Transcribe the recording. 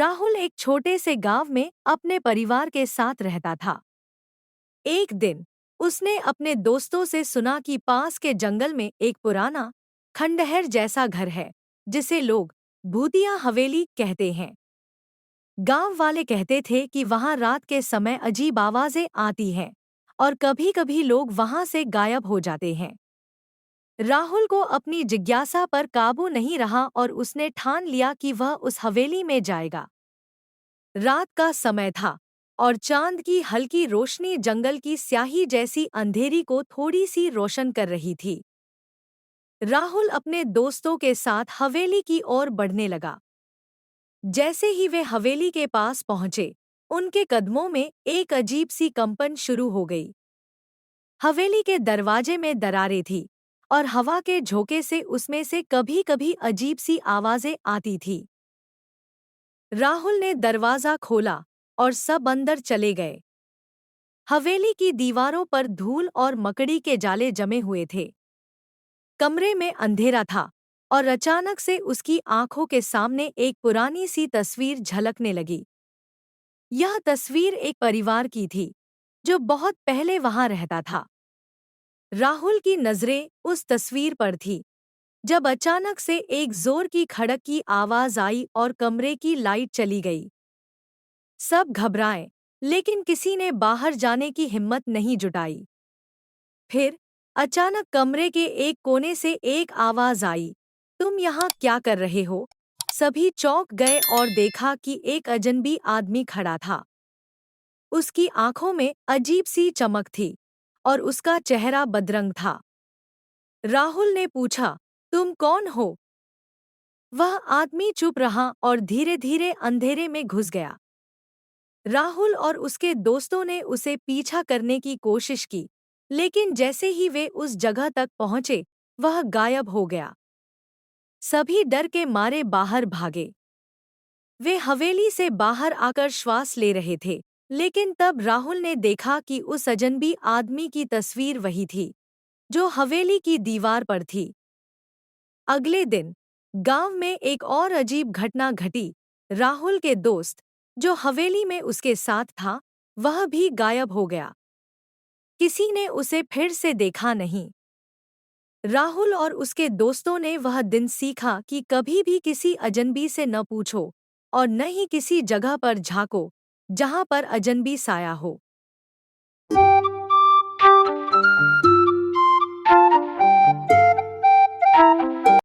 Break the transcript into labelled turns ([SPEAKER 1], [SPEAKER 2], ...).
[SPEAKER 1] राहुल एक छोटे से गांव में अपने परिवार के साथ रहता था। एक दिन उसने अपने दोस्तों से सुना कि पास के जंगल में एक पुराना खंडहर जैसा घर है जिसे लोग भूतिया हवेली कहते हैं। गांव वाले कहते थे कि वहां रात के समय अजीब आवाजें आती हैं और कभी-कभी लोग वहां से गायब हो जाते हैं। राहुल को अपनी जिज्ञासा पर काबू नहीं रहा और उसने ठान लिया कि वह उस हवेली में जाएगा। रात का समय था और चांद की हल्की रोशनी जंगल की स्याही जैसी अंधेरी को थोड़ी सी रोशन कर रही थी। राहुल अपने दोस्तों के साथ हवेली की ओर बढ़ने लगा। जैसे ही वे हवेली के पास पहुंचे, उनके कदमों में एक अजीब सी कंपन शुरू हो गई। हवेली के दरवाजे में दरारें थी और हवा के झोंके से उसमें से कभी-कभी अजीब सी आवाजें आती थी। राहुल ने दरवाजा खोला और सब अंदर चले गए। हवेली की दीवारों पर धूल और मकड़ी के जाले जमे हुए थे। कमरे में अंधेरा था और अचानक से उसकी आंखों के सामने एक पुरानी सी तस्वीर झलकने लगी। यह तस्वीर एक परिवार की थी जो बहुत पहले वहां रहता था। राहुल की नजरें उस तस्वीर पर थी जब अचानक से एक जोर की खड़क की आवाज आई और कमरे की लाइट चली गई। सब घबराए, लेकिन किसी ने बाहर जाने की हिम्मत नहीं जुटाई। फिर अचानक कमरे के एक कोने से एक आवाज आई, तुम यहाँ क्या कर रहे हो? सभी चौंक गए और देखा कि एक अजनबी आदमी खड़ा था। उसकी आंखों में अजीब सी चमक थी और उसका चेहरा बदरंग था। राहुल ने पूछा, तुम कौन हो? वह आदमी चुप रहा और धीरे धीरे अंधेरे में घुस गया। राहुल और उसके दोस्तों ने उसे पीछा करने की कोशिश की, लेकिन जैसे ही वे उस जगह तक पहुंचे, वह गायब हो गया। सभी डर के मारे बाहर भागे। वे हवेली से बाहर आकर श्वास ले रहे थे, लेकिन तब राहुल ने देखा कि उस अजनबी आदमी की तस्वीर वही थी जो हवेली की दीवार पर थी। अगले दिन गांव में एक और अजीब घटना घटी। राहुल के दोस्त जो हवेली में उसके साथ था, वह भी गायब हो गया। किसी ने उसे फिर से देखा नहीं। राहुल और उसके दोस्तों ने वह दिन सीखा कि कभी भी किसी अजनबी से न पूछो और न ही किसी जगह पर झांको जहां पर अजनबी साया हो।